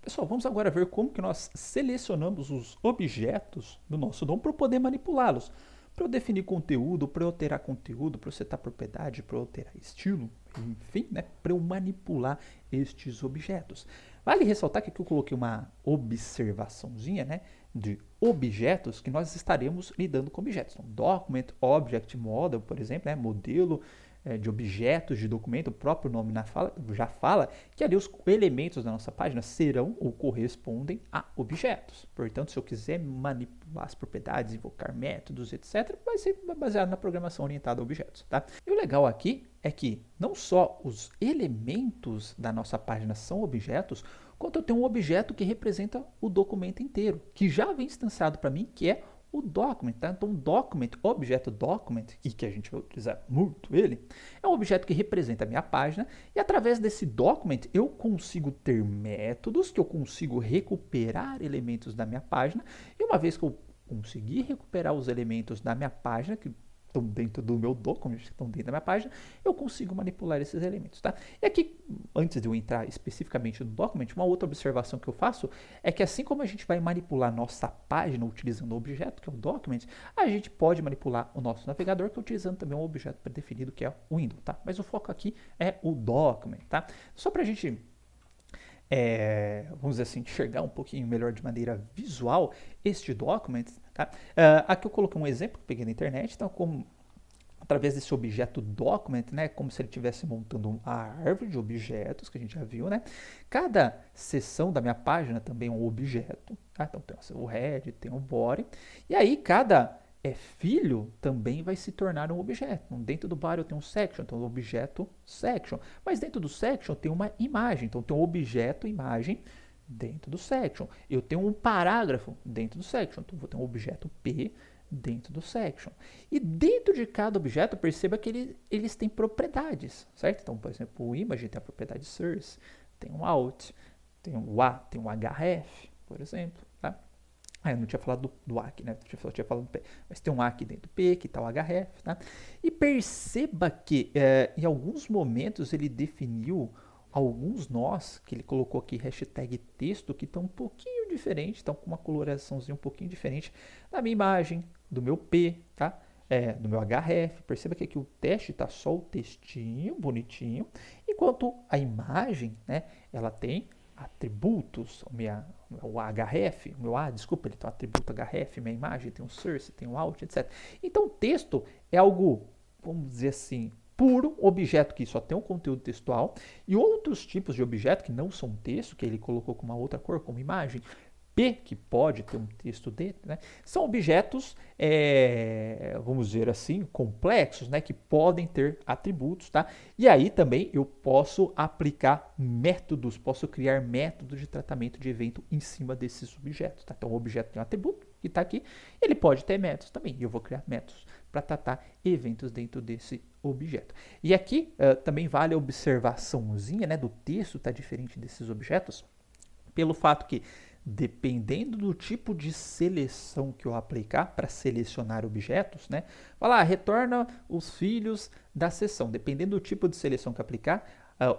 Pessoal, vamos agora ver como que nós selecionamos os objetos do nosso DOM para poder manipulá-los. Para eu definir conteúdo, para eu alterar conteúdo, para eu setar propriedade, para eu alterar estilo, enfim, né, para eu manipular estes objetos. Vale ressaltar que aqui eu coloquei uma observaçãozinha, né, de objetos que nós estaremos lidando com objetos. Então, document, object, model, por exemplo, né, modelo de objetos de documento, o próprio nome já fala que ali os elementos da nossa página serão ou correspondem a objetos. Portanto, se eu quiser manipular as propriedades, invocar métodos, etc., vai ser baseado na programação orientada a objetos. Tá? E o legal aqui é que não só os elementos da nossa página são objetos, quanto eu tenho um objeto que representa o documento inteiro, que já vem instanciado para mim, que é o document, tá? Então, document, objeto document, e que a gente vai utilizar muito ele, é um objeto que representa a minha página, e através desse document eu consigo ter métodos, que eu consigo recuperar elementos da minha página, e uma vez que eu conseguir recuperar os elementos da minha página, que estão dentro do meu document, estão dentro da minha página, eu consigo manipular esses elementos, tá? E aqui, antes de eu entrar especificamente no document, uma outra observação que eu faço é que assim como a gente vai manipular nossa página utilizando o objeto, que é o document, a gente pode manipular o nosso navegador, que é utilizando também um objeto pré-definido, que é o window, tá? Mas o foco aqui é o document, tá? Só para a gente vamos dizer assim, enxergar um pouquinho melhor de maneira visual este document, tá? Aqui eu coloquei um exemplo que eu peguei na internet, então como através desse objeto document, né, como se ele estivesse montando uma árvore de objetos, que a gente já viu, né? Cada seção da minha página também é um objeto, tá? Então tem o head, tem o body, e aí cada filho também vai se tornar um objeto. Então, dentro do body eu tenho um section, então o objeto section, mas dentro do section tem uma imagem, então tem um objeto imagem dentro do section. Eu tenho um parágrafo dentro do section, então vou ter um objeto P dentro do section. E dentro de cada objeto, perceba que eles têm propriedades, certo? Então, por exemplo, o image tem a propriedade source, tem um out, tem um a, tem um href, por exemplo, tá? Eu não tinha falado do A aqui, né? Eu tinha falado do P. Mas tem um A aqui dentro do P, que está o href, tá? E perceba que em alguns momentos ele definiu alguns nós, que ele colocou aqui hashtag texto, que estão um pouquinho diferentes, estão com uma coloraçãozinha um pouquinho diferente da minha imagem, do meu P, tá? Do meu href. Perceba que aqui o teste está só o textinho, bonitinho, enquanto a imagem, né, ela tem atributos, o href, o meu A, desculpa, ele tem um atributo href, minha imagem tem um source, tem um out, etc. Então, o texto é algo, vamos dizer assim, puro, objeto que só tem um conteúdo textual, e outros tipos de objeto que não são texto, que ele colocou com uma outra cor, como imagem, P, que pode ter um texto dentro, né? São objetos, vamos dizer assim, complexos, né? Que podem ter atributos, tá? E aí também eu posso aplicar métodos, posso criar métodos de tratamento de evento em cima desses objetos, tá? Então o objeto tem um atributo que está aqui, ele pode ter métodos também, e eu vou criar métodos para tratar eventos dentro desse objeto. E aqui também vale a observaçãozinha, né? Do texto tá diferente desses objetos, pelo fato que dependendo do tipo de seleção que eu aplicar para selecionar objetos, né? Vai lá, retorna os filhos da seção. Dependendo do tipo de seleção que aplicar,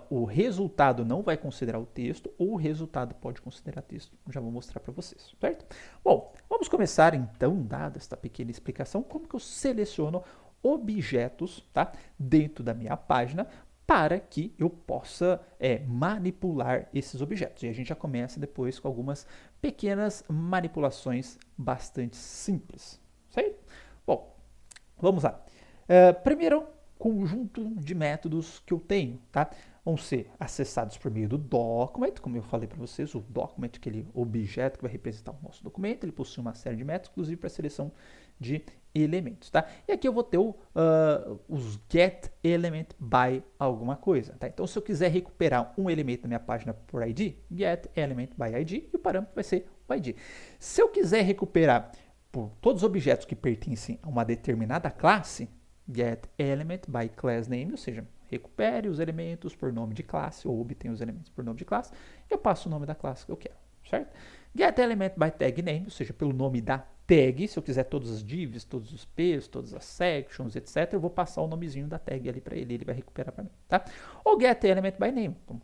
o resultado não vai considerar o texto ou o resultado pode considerar texto. Já vou mostrar para vocês, certo? Bom, vamos começar então, dada esta pequena explicação, como que eu seleciono objetos, tá? Dentro da minha página para que eu possa manipular esses objetos. E a gente já começa depois com algumas pequenas manipulações bastante simples, certo? Bom, vamos lá. Primeiro, conjunto de métodos que eu tenho, tá? Vão ser acessados por meio do document, como eu falei para vocês, o document, aquele objeto que vai representar o nosso documento, ele possui uma série de métodos, inclusive para seleção de elementos, tá? E aqui eu vou ter os get element by alguma coisa, tá? Então, se eu quiser recuperar um elemento da minha página por ID, get element by ID, e o parâmetro vai ser o ID. Se eu quiser recuperar por todos os objetos que pertencem a uma determinada classe, get element by class name, ou seja, recupere os elementos por nome de classe, ou obtenha os elementos por nome de classe, eu passo o nome da classe que eu quero, certo? Get element by tag name, ou seja, pelo nome da tag, se eu quiser todos os divs, todos os ps, todas as sections, etc, eu vou passar o nomezinho da tag ali para ele vai recuperar para mim, tá? O get element by name, então,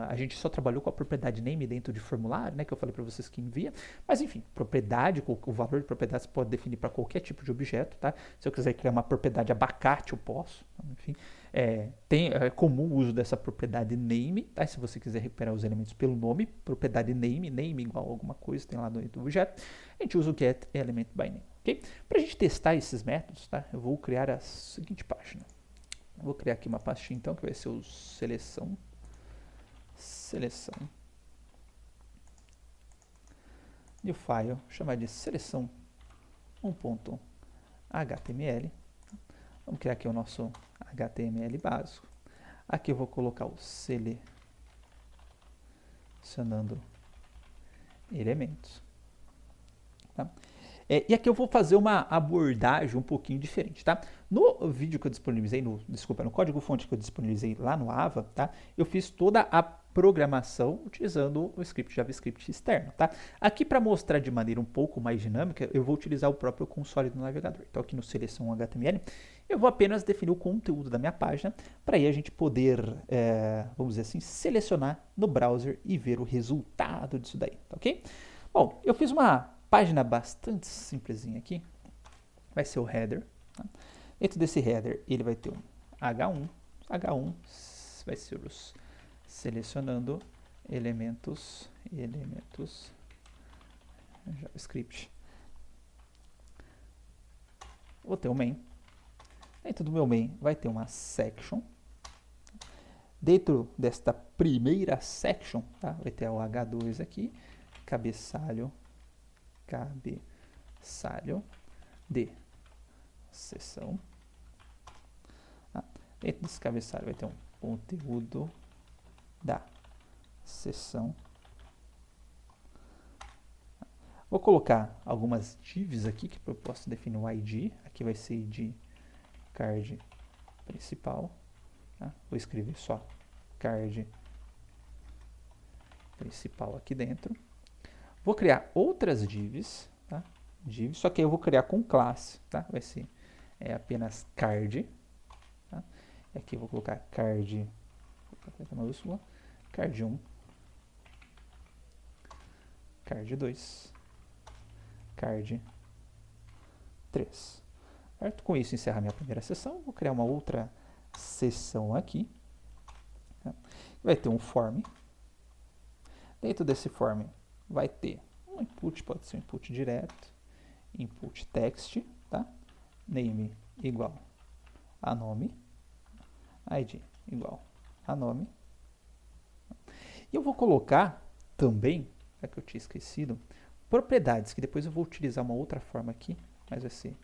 a gente só trabalhou com a propriedade name dentro de formulário, né, que eu falei para vocês que envia, mas enfim, propriedade, o valor de propriedade você pode definir para qualquer tipo de objeto, tá? Se eu quiser criar uma propriedade abacate, eu posso, enfim. É comum o uso dessa propriedade name, tá? Se você quiser recuperar os elementos pelo nome, propriedade name igual a alguma coisa, tem lá dentro do objeto, a gente usa o get element by name, ok? Para a gente testar esses métodos, tá? Eu vou criar a seguinte página. Eu vou criar aqui uma pastinha então, que vai ser o seleção, e o file, chamar de seleção 1.html. Vamos criar aqui o nosso HTML básico. Aqui eu vou colocar o selecionando elementos. Tá? E aqui eu vou fazer uma abordagem um pouquinho diferente, tá? No vídeo que eu disponibilizei, no código-fonte que eu disponibilizei lá no Ava, tá? Eu fiz toda a programação utilizando o script JavaScript externo, tá? Aqui para mostrar de maneira um pouco mais dinâmica, eu vou utilizar o próprio console do navegador. Então aqui no seleção HTML, eu vou apenas definir o conteúdo da minha página, para aí a gente poder, vamos dizer assim, selecionar no browser e ver o resultado disso daí, tá ok? Bom, eu fiz uma página bastante simplesinha aqui, vai ser o header. Tá? Dentro desse header, ele vai ter um H1 vai ser os selecionando elementos JavaScript. Vou ter um main. Dentro do meu main vai ter uma section. Dentro desta primeira section, tá? Vai ter o H2 aqui, cabeçalho de seção. Tá? Dentro desse cabeçalho vai ter um conteúdo da seção. Vou colocar algumas divs aqui que eu posso definir o ID. Aqui vai ser ID card principal. Tá? Vou escrever só card principal aqui dentro. Vou criar outras divs, tá? Só que eu vou criar com classe, tá? Vai ser apenas card, tá? E aqui eu vou colocar card, maiúscula, card 1, card 2, card 3. Certo? Com isso encerra minha primeira sessão. Vou criar uma outra sessão aqui. Tá? Vai ter um form. Dentro desse form vai ter um input, pode ser um input direto, input text, tá? Name igual a nome, ID igual a nome. E eu vou colocar também, é que eu tinha esquecido, propriedades, que depois eu vou utilizar uma outra forma aqui, mas vai ser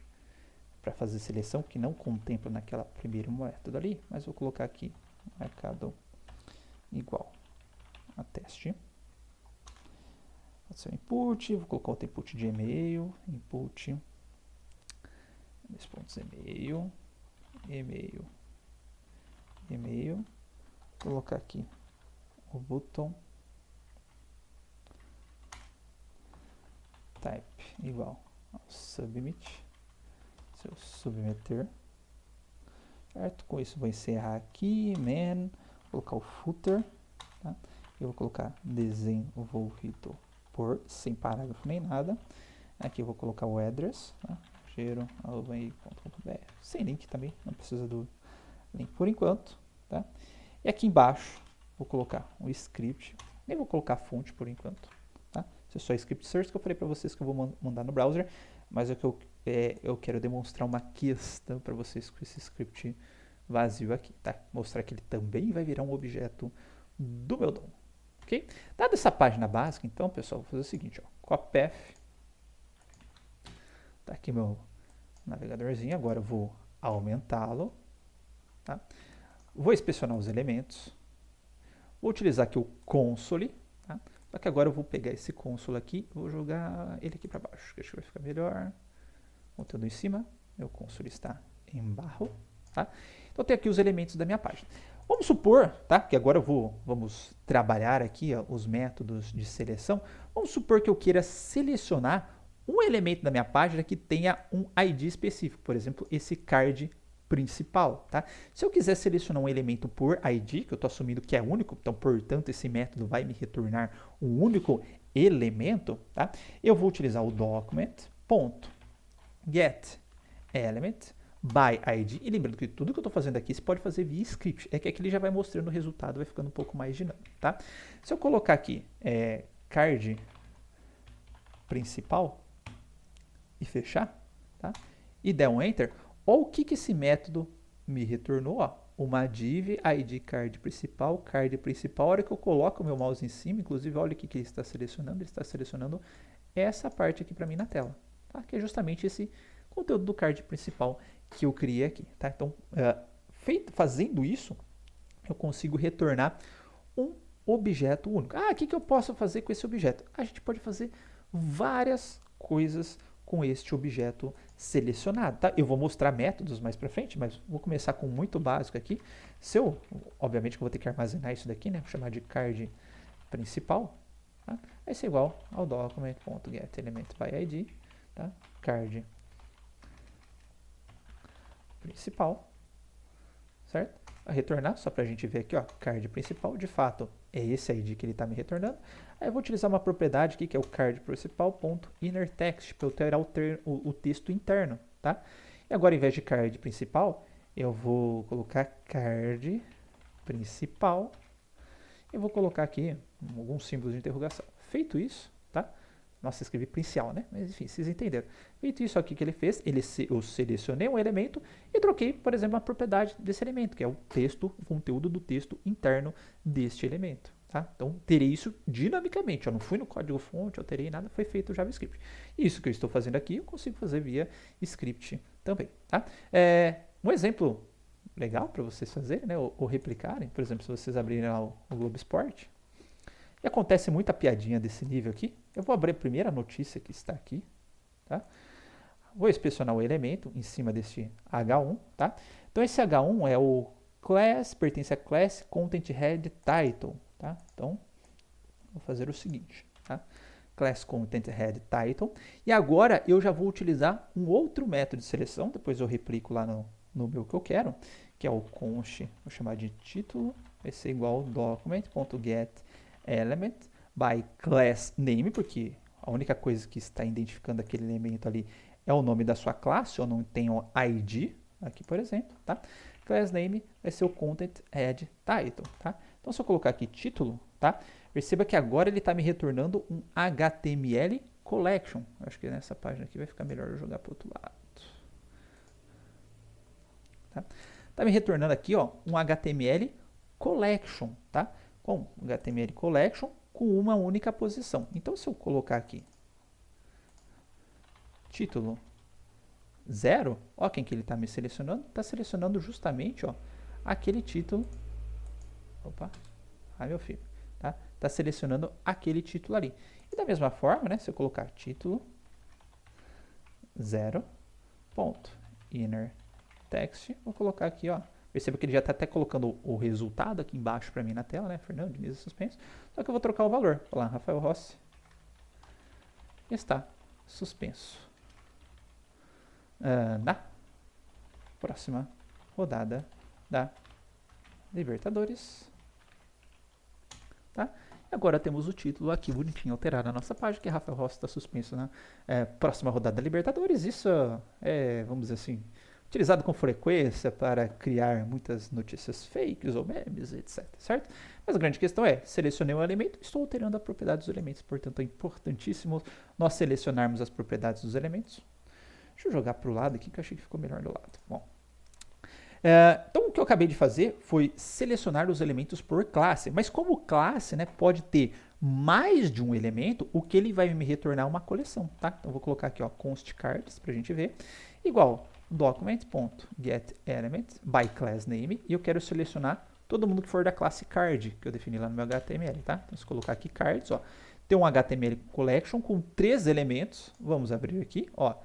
para fazer seleção, que não contempla naquela primeiro método ali, mas vou colocar aqui, marcado igual a teste. Pode ser o input, vou colocar outro input de e-mail, input, e-mail, colocar aqui o botão type igual ao submit, se eu submeter, certo? Com isso vou encerrar aqui, vou colocar o footer, tá? Eu vou colocar desenvolvido por, sem parágrafo nem nada. Aqui eu vou colocar o address, tá? gero@i.br, sem link também, não precisa do link por enquanto, tá? E aqui embaixo vou colocar um script, nem vou colocar fonte por enquanto, tá? Isso é só script search que eu falei para vocês que eu vou mandar no browser, mas é que eu quero demonstrar uma questão para vocês com esse script vazio aqui, tá? Mostrar que ele também vai virar um objeto do meu DOM. Okay? Dada essa página básica, então, pessoal, vou fazer o seguinte, ó, copypath, tá aqui meu navegadorzinho, agora eu vou aumentá-lo, tá? Vou inspecionar os elementos, vou utilizar aqui o console, tá? Só que agora eu vou pegar esse console aqui, vou jogar ele aqui para baixo, que acho que vai ficar melhor, conteúdo em cima, meu console está em barro, tá? Então tem aqui os elementos da minha página. Vamos supor, tá, que agora vamos trabalhar aqui ó, os métodos de seleção. Vamos supor que eu queira selecionar um elemento da minha página que tenha um ID específico, por exemplo, esse card principal, tá? Se eu quiser selecionar um elemento por ID, que eu estou assumindo que é único, então, portanto, esse método vai me retornar um único elemento, tá? Eu vou utilizar o document.getElement by ID, e lembrando que tudo que eu estou fazendo aqui, você pode fazer via script, é que aqui ele já vai mostrando o resultado, vai ficando um pouco mais dinâmico, tá? Se eu colocar aqui card principal e fechar, tá? E der um enter, olha o que esse método me retornou, ó, uma div id card principal, a hora que eu coloco o meu mouse em cima, inclusive olha o que ele está selecionando essa parte aqui para mim na tela, tá? Que é justamente esse conteúdo do card principal que eu criei aqui, tá? Então, fazendo isso, eu consigo retornar um objeto único. Ah, o que eu posso fazer com esse objeto? A gente pode fazer várias coisas com este objeto selecionado, tá? Eu vou mostrar métodos mais para frente, mas vou começar com muito básico aqui. Obviamente que eu vou ter que armazenar isso daqui, né? Vou chamar de card principal, tá? Vai ser igual ao document.getElementById, tá? Card principal, certo? A retornar, só para a gente ver aqui, ó, card principal, de fato, é esse ID que ele está me retornando. Aí eu vou utilizar uma propriedade aqui, que é o card principal.innerText, para eu alterar o texto interno, tá? E agora, em vez de card principal, eu vou colocar card principal, eu vou colocar aqui alguns símbolos de interrogação. Feito isso, tá? Nossa, escrevi principal, né? Mas enfim, vocês entenderam. Feito isso aqui que ele fez, eu selecionei um elemento e troquei, por exemplo, a propriedade desse elemento, que é o conteúdo do texto interno deste elemento. Tá? Então, terei isso dinamicamente. Eu não fui no código-fonte, alterei nada, foi feito o JavaScript. Isso que eu estou fazendo aqui, eu consigo fazer via script também. Tá? Um exemplo legal para vocês fazerem, né, ou replicarem, por exemplo, se vocês abrirem lá o Globo Esporte, e acontece muita piadinha desse nível aqui. Eu vou abrir a primeira notícia que está aqui, tá? Vou inspecionar o elemento em cima deste H1, tá? Então esse H1 é o class, pertence a class content head title, tá? Então vou fazer o seguinte, tá? Class content head title, e agora eu já vou utilizar um outro método de seleção, depois eu replico lá no meu que eu quero, que é o const, vou chamar de título, vai ser igual document.getElement by class name, porque a única coisa que está identificando aquele elemento ali é o nome da sua classe, eu não tenho ID aqui, por exemplo, tá? Class name vai ser o content head title, tá? Então, se eu colocar aqui título, tá? Perceba que agora ele está me retornando um HTML collection. Acho que nessa página aqui vai ficar melhor eu jogar para o outro lado. Tá? Tá me retornando aqui, ó, um HTML collection, tá? Com HTML collection com uma única posição. Então, se eu colocar aqui título 0, ó quem que ele está me selecionando. Está selecionando justamente, ó, aquele título. Opa, ai meu filho. Tá? Tá selecionando aquele título ali. E da mesma forma, né, se eu colocar título 0, ponto, inner text, vou colocar aqui, ó. Perceba que ele já está até colocando o resultado aqui embaixo para mim na tela, né? Fernando Diniz suspenso. Só que eu vou trocar o valor. Vou lá, Rafael Rossi está suspenso. Na próxima rodada da Libertadores. Tá? E agora temos o título aqui bonitinho alterado na nossa página, que Rafael Rossi está suspenso na próxima rodada da Libertadores. Isso é, vamos dizer assim, utilizado com frequência para criar muitas notícias fakes ou memes, etc. Certo? Mas a grande questão é, selecionei um elemento, estou alterando a propriedade dos elementos, portanto é importantíssimo nós selecionarmos as propriedades dos elementos. Deixa eu jogar para o lado aqui, que eu achei que ficou melhor do lado. Bom, então o que eu acabei de fazer foi selecionar os elementos por classe, mas como classe, né, pode ter mais de um elemento, o que ele vai me retornar uma coleção, tá? Então eu vou colocar aqui, ó, const cards para a gente ver, igual document.getElement by class name, e eu quero selecionar todo mundo que for da classe card, que eu defini lá no meu HTML, tá? Então se eu colocar aqui cards, ó, tem um HTML collection com 3 elementos, vamos abrir aqui, ó,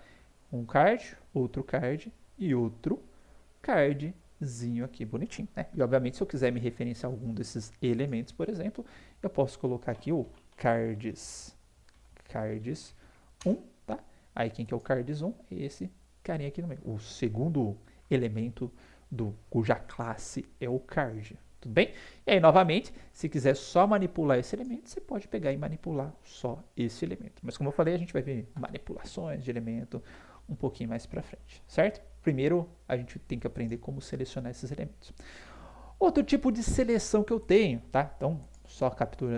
um card, outro card e outro cardzinho aqui bonitinho, né? E obviamente se eu quiser me referenciar a algum desses elementos, por exemplo, eu posso colocar aqui o cards 1, tá? Aí quem que é o card1? É esse carinha aqui no meio. O segundo elemento cuja classe é o card. Tudo bem? E aí, novamente, se quiser só manipular esse elemento, você pode pegar e manipular só esse elemento. Mas como eu falei, a gente vai ver manipulações de elemento um pouquinho mais para frente, certo? Primeiro, a gente tem que aprender como selecionar esses elementos. Outro tipo de seleção que eu tenho, tá? Então, só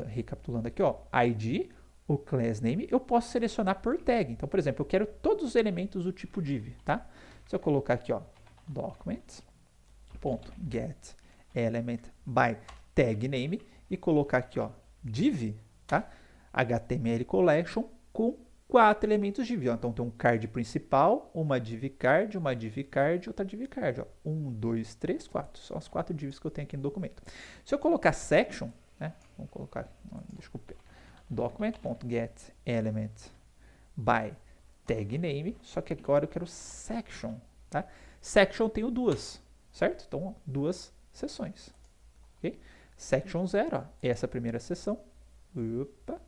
recapitulando aqui, ó, ID, o class name, eu posso selecionar por tag. Então, por exemplo, eu quero todos os elementos do tipo div, tá? Se eu colocar aqui, ó, document.get element by tag name e colocar aqui, ó, div, tá? HTML collection com 4 elementos div. Ó. Então tem um card principal, uma div card, outra div card. Ó. 1, 2, 3, 4. São as 4 divs que eu tenho aqui no documento. Se eu colocar section, né? Vamos colocar, desculpa, document.get element by tag name, só que agora eu quero section, tá? Section tenho duas, certo? Então, duas seções. Okay? Section 0, ó, essa primeira seção. Opa.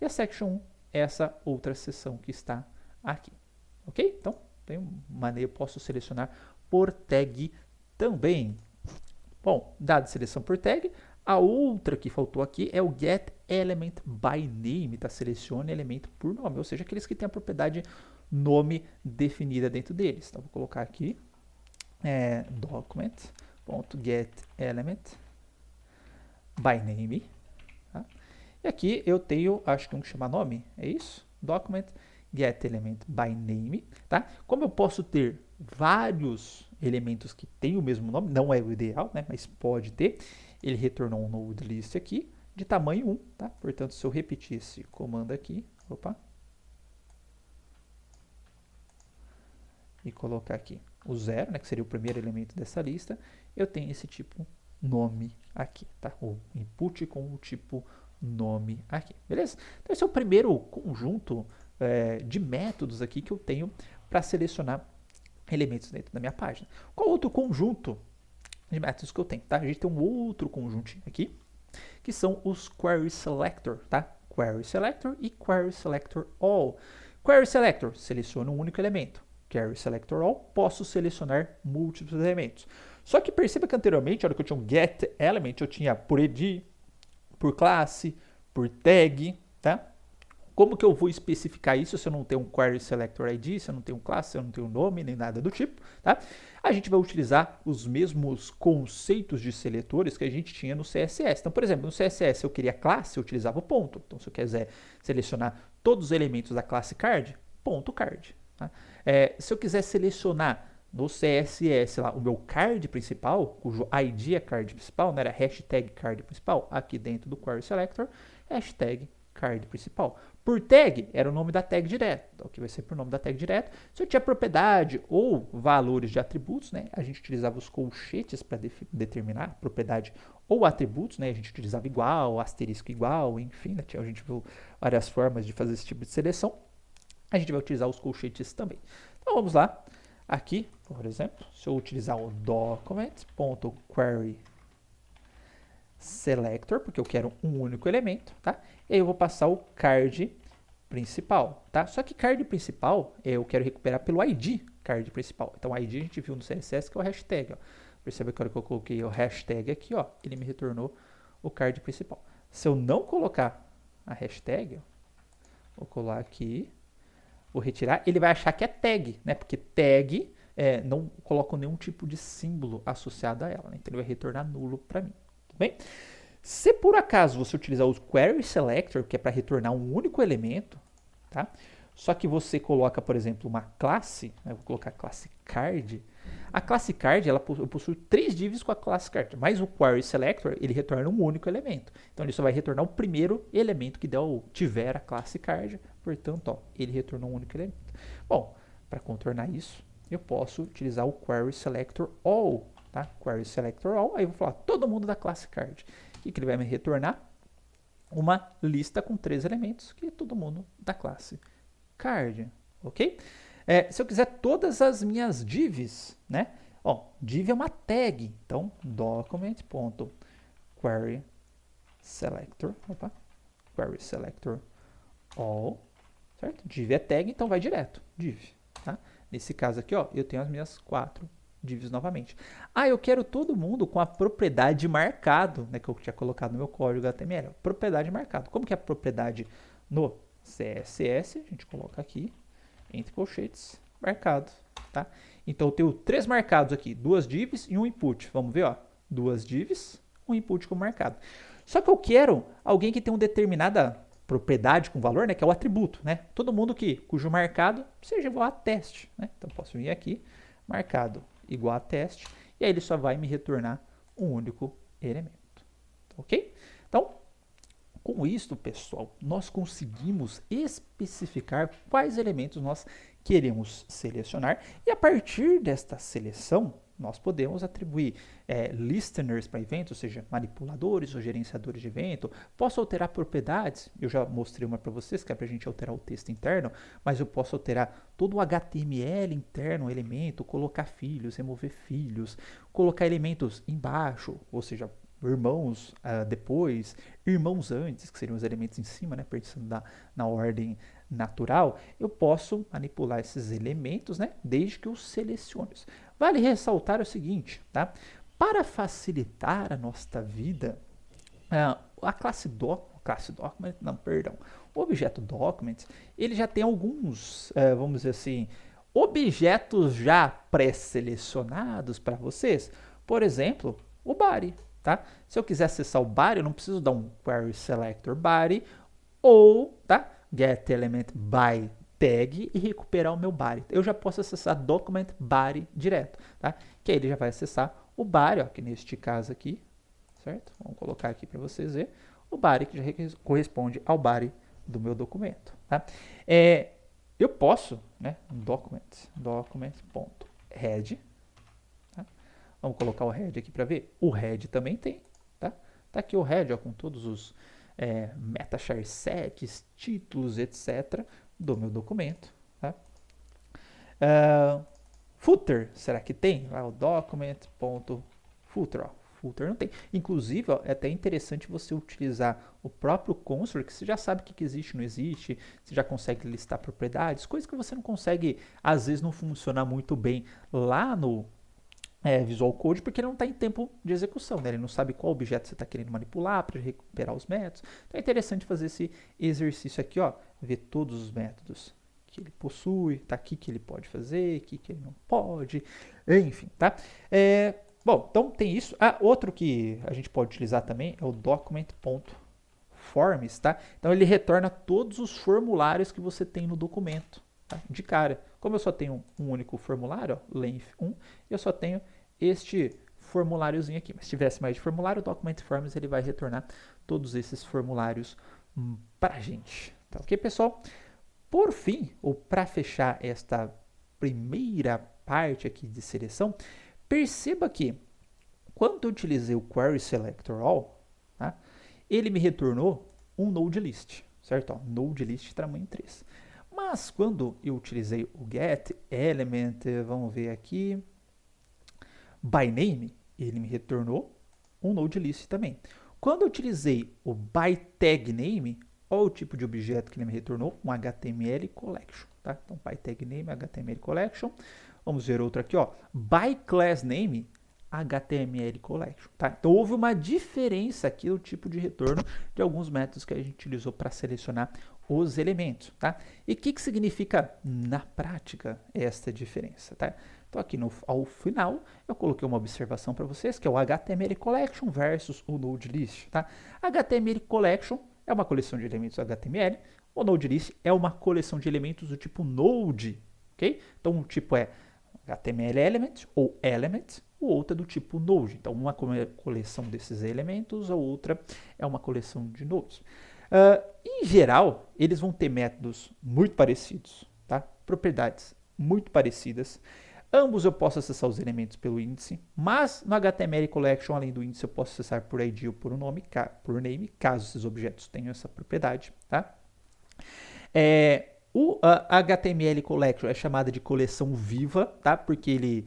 E a section 1, essa outra seção que está aqui. Ok? Então, tem uma maneira, eu posso selecionar por tag também. Bom, dado seleção por tag, a outra que faltou aqui é o get element by name, tá? Selecione elemento por nome, ou seja, aqueles que têm a propriedade nome definida dentro deles. Então, vou colocar aqui document.get element by name, tá? E aqui eu tenho, acho que um que chama nome, é isso? Document get element by name, tá? Como eu posso ter vários elementos que têm o mesmo nome, não é o ideal, né? Mas pode ter. Ele retornou um node list aqui de tamanho 1, tá? Portanto, se eu repetir esse comando aqui, opa, e colocar aqui o 0, né, que seria o primeiro elemento dessa lista, eu tenho esse tipo nome aqui, tá? O input com o tipo nome aqui, beleza? Então esse é o primeiro conjunto de métodos aqui que eu tenho para selecionar elementos dentro da minha página. Qual outro conjunto de métodos que eu tenho, tá? A gente tem um outro conjuntinho aqui, que são os Query Selector, tá? Query Selector e Query Selector All. Query Selector, seleciona um único elemento. Query Selector All, posso selecionar múltiplos elementos. Só que perceba que anteriormente, na hora que eu tinha um Get Element, eu tinha por ID, por classe, por tag, tá? Como que eu vou especificar isso se eu não tenho um Query Selector ID, se eu não tenho classe, se eu não tenho nome, nem nada do tipo, tá? A gente vai utilizar os mesmos conceitos de seletores que a gente tinha no CSS. Então, por exemplo, no CSS eu queria classe, eu utilizava o ponto. Então, se eu quiser selecionar todos os elementos da classe card, ponto card. Tá? Se eu quiser selecionar no CSS lá o meu card principal, cujo ID é card principal, né, era hashtag card principal, aqui dentro do Query Selector, hashtag card principal. Por tag, era o nome da tag direto. Então, aqui vai ser por nome da tag direto. Se eu tinha propriedade ou valores de atributos, né, a gente utilizava os colchetes para determinar propriedade ou atributos, né, a gente utilizava igual, asterisco igual, enfim, né, a gente viu várias formas de fazer esse tipo de seleção. A gente vai utilizar os colchetes também. Então, vamos lá. Aqui, por exemplo, se eu utilizar o document.query selector, porque eu quero um único elemento, tá? E aí eu vou passar o card principal, tá? Só que card principal eu quero recuperar pelo ID card principal. Então, ID a gente viu no CSS que é o hashtag, ó. Percebe que a hora que eu coloquei o hashtag aqui, ó, ele me retornou o card principal. Se eu não colocar a hashtag, ó, vou colar aqui, vou retirar, ele vai achar que é tag, né? Porque tag não coloco nenhum tipo de símbolo associado a ela, né? Então ele vai retornar nulo para mim. Bem, se por acaso você utilizar o Query Selector, que é para retornar um único elemento, tá? Só que você coloca, por exemplo, uma classe, né? Vou colocar a classe card. A classe card, ela possui 3 divs com a classe card, mas o Query Selector, ele retorna um único elemento. Então ele só vai retornar o primeiro elemento que tiver a classe card, portanto, ó, ele retornou um único elemento. Bom, para contornar isso, eu posso utilizar o Query Selector All, tá? Query Selector All, aí eu vou falar todo mundo da classe card. O que ele vai me retornar? Uma lista com 3 elementos, que é todo mundo da classe card, ok? Se eu quiser todas as minhas divs, né? Ó, div é uma tag, então document.query selector, query selector all, certo? Div é tag, então vai direto, div, tá? Nesse caso aqui, ó, eu tenho as minhas 4 divs novamente. Ah, eu quero todo mundo com a propriedade marcado, né, que eu tinha colocado no meu código HTML. Propriedade marcado. Como que é a propriedade no CSS? A gente coloca aqui, entre colchetes, marcado, tá? Então eu tenho 3 marcados aqui, 2 divs e um input. Vamos ver, ó, 2 divs, um input como marcado. Só que eu quero alguém que tenha uma determinada propriedade com valor, né, que é o atributo, né? Todo mundo cujo marcado seja igual a teste, né? Então posso vir aqui, marcado igual a teste, e aí ele só vai me retornar um único elemento, ok? Então, com isso, pessoal, nós conseguimos especificar quais elementos nós queremos selecionar, e a partir desta seleção, nós podemos atribuir listeners para evento, ou seja, manipuladores ou gerenciadores de evento. Posso alterar propriedades, eu já mostrei uma para vocês, que é para a gente alterar o texto interno, mas eu posso alterar todo o HTML interno, elemento, colocar filhos, remover filhos, colocar elementos embaixo, ou seja, irmãos depois, irmãos antes, que seriam os elementos em cima, né, pensando na ordem natural. Eu posso manipular esses elementos, né, desde que eu selecione. Vale ressaltar o seguinte, tá? Para facilitar a nossa vida, a classe document, não, perdão, o objeto documents, ele já tem alguns, vamos dizer assim, objetos já pré-selecionados para vocês. Por exemplo, o body, tá? Se eu quiser acessar o body, eu não preciso dar um query selector body ou, tá? Get element by tag e recuperar o meu body. Eu já posso acessar document body direto, tá? Que aí ele já vai acessar o body, ó, que neste caso aqui, certo? Vamos colocar aqui para vocês verem o body que já corresponde ao body do meu documento, tá? Eu posso, né, document.head, tá? Vamos colocar o head aqui para ver. O head também tem, tá? Tá aqui o head, ó, com todos os meta-char sets, títulos, etc. do meu documento, tá? Footer, será que tem? O document.footer, ó. Footer não tem. Inclusive, ó, é até interessante você utilizar o próprio constructor, que você já sabe o que existe, não existe, você já consegue listar propriedades, coisas que você não consegue, às vezes não funciona muito bem lá no Visual Code, porque ele não está em tempo de execução, né? Ele não sabe qual objeto você está querendo manipular para recuperar os métodos. Então é interessante fazer esse exercício aqui, ó, ver todos os métodos que ele possui, tá aqui que ele pode fazer, aqui que ele não pode, enfim, tá? Bom, então tem isso. Outro que a gente pode utilizar também é o document.forms, tá? Então ele retorna todos os formulários que você tem no documento, tá? De cara. Como eu só tenho um único formulário, ó, length 1, eu só tenho este formuláriozinho aqui. Mas se tivesse mais de formulário, o document forms ele vai retornar todos esses formulários para a gente. Tá ok, pessoal? Por fim, ou para fechar esta primeira parte aqui de seleção, perceba que quando eu utilizei o Query Selector All, tá, ele me retornou um Node List, certo? Ó, Node List tamanho 3. Mas quando eu utilizei o Get Element, vamos ver aqui, by name, ele me retornou um Node List também. Quando eu utilizei o by tag name, olha o tipo de objeto que ele me retornou, um HTML collection, tá? Então by tag name, HTML collection. Vamos ver outro aqui, ó, by class name, HTML collection, tá? Então houve uma diferença aqui no tipo de retorno de alguns métodos que a gente utilizou para selecionar os elementos, tá? E o que significa na prática esta diferença, tá? Então aqui ao final eu coloquei uma observação para vocês que é o HTML collection versus o Node List, tá? HTML collection é uma coleção de elementos HTML, o Node List é uma coleção de elementos do tipo Node, ok? Então um tipo é HTML element ou element, o outro é do tipo Node. Então uma coleção desses elementos, a outra é uma coleção de nodes. Em geral, eles vão ter métodos muito parecidos, tá? Propriedades muito parecidas. Ambos eu posso acessar os elementos pelo índice, mas no HTML Collection, além do índice, eu posso acessar por ID ou por name, caso esses objetos tenham essa propriedade, tá? O HTML Collection é chamada de coleção viva, tá? Porque ele,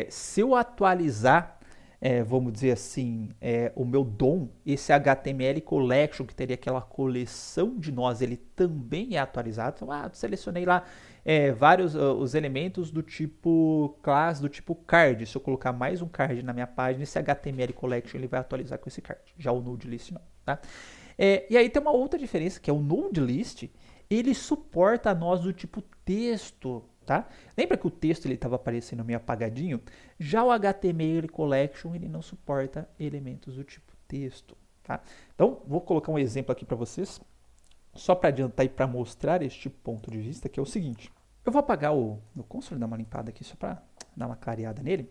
se eu atualizar vamos dizer assim, o meu DOM, esse HTML collection, que teria aquela coleção de nós, ele também é atualizado. Então, selecionei lá vários os elementos do tipo class, do tipo card. Se eu colocar mais um card na minha página, esse HTML collection ele vai atualizar com esse card. Já o node list não, tá? E aí tem uma outra diferença, que é o node list, ele suporta nós do tipo texto, tá? Lembra que o texto ele estava aparecendo meio apagadinho? Já o HTML collection ele não suporta elementos do tipo texto, tá? Então, vou colocar um exemplo aqui para vocês, só para adiantar e para mostrar este ponto de vista, que é o seguinte. Eu vou apagar o console, dar uma limpada aqui só para dar uma clareada nele.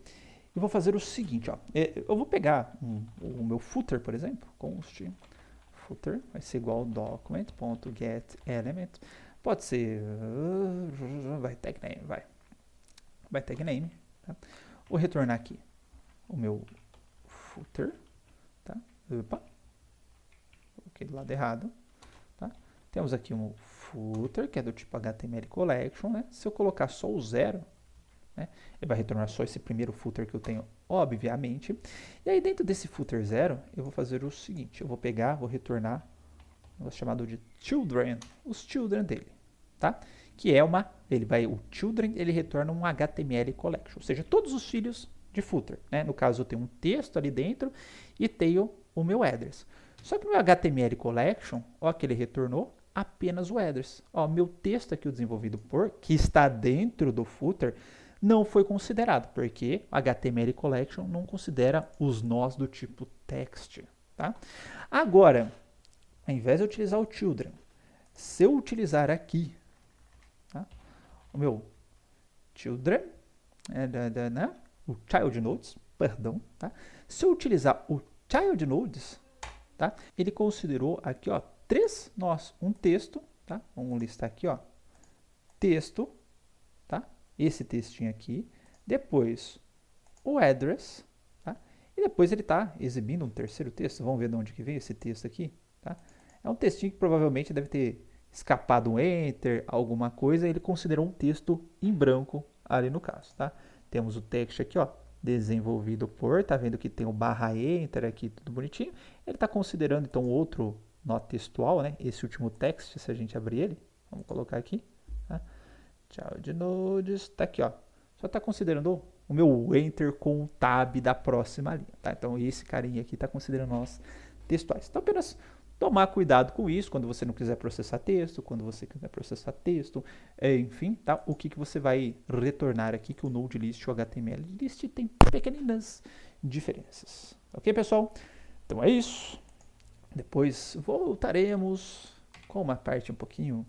E vou fazer o seguinte, ó. Eu vou pegar o meu footer, por exemplo, const footer, vai ser igual document.getElement. Pode ser, vai tag name, vai tag name, tá? Vou retornar aqui o meu footer, tá? Opa, coloquei do lado errado, tá? Temos aqui um footer, que é do tipo HTML collection, né? Se eu colocar só o 0, né, ele vai retornar só esse primeiro footer que eu tenho, obviamente. E aí dentro desse footer 0, eu vou fazer o seguinte, eu vou pegar, vou retornar um negócio chamado de children, os children dele, tá? Que é o children, ele retorna um HTML collection, ou seja, todos os filhos de footer, né? No caso eu tenho um texto ali dentro e tenho o meu headers. Só que no HTML collection, ó, que ele retornou apenas o headers. Ó, meu texto aqui, o desenvolvido que está dentro do footer, não foi considerado, porque o HTML collection não considera os nós do tipo text, tá? Agora, ao invés de eu utilizar o children, se eu utilizar aqui, tá, o meu children, o child nodes, perdão, tá? Se eu utilizar o child nodes, tá, ele considerou aqui, ó, 3 nós, um texto, tá? Vamos listar aqui, ó, texto, tá? Esse textinho aqui, depois o address, tá? E depois ele está exibindo um terceiro texto. Vamos ver de onde que veio esse texto aqui, tá? É um textinho que provavelmente deve ter escapado um enter, alguma coisa, ele considerou um texto em branco ali no caso, tá? Temos o text aqui, ó, desenvolvido por, tá vendo que tem o /enter aqui, tudo bonitinho. Ele está considerando então outro nó textual, né? Esse último text, se a gente abrir ele, vamos colocar aqui, tá? Child nodes, tá aqui, ó. Só está considerando o meu enter com o tab da próxima linha, tá? Então esse carinha aqui está considerando nós textuais. Então apenas tomar cuidado com isso quando você não quiser processar texto, quando você quiser processar texto, enfim, tá? O que você vai retornar aqui, que o node list e o HTML list tem pequenas diferenças. Ok, pessoal? Então é isso. Depois voltaremos com uma parte um pouquinho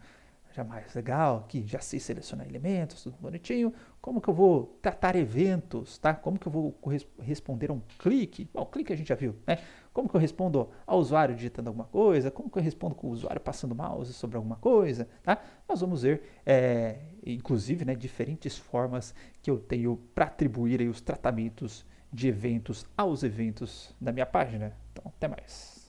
já mais legal, que já sei selecionar elementos, tudo bonitinho. Como que eu vou tratar eventos, tá? Como que eu vou responder a um clique? Bom, clique a gente já viu, né? Como que eu respondo ao usuário digitando alguma coisa? Como que eu respondo com o usuário passando mouse sobre alguma coisa, tá? Nós vamos ver, inclusive, né, diferentes formas que eu tenho para atribuir aí os tratamentos de eventos aos eventos da minha página. Então, até mais.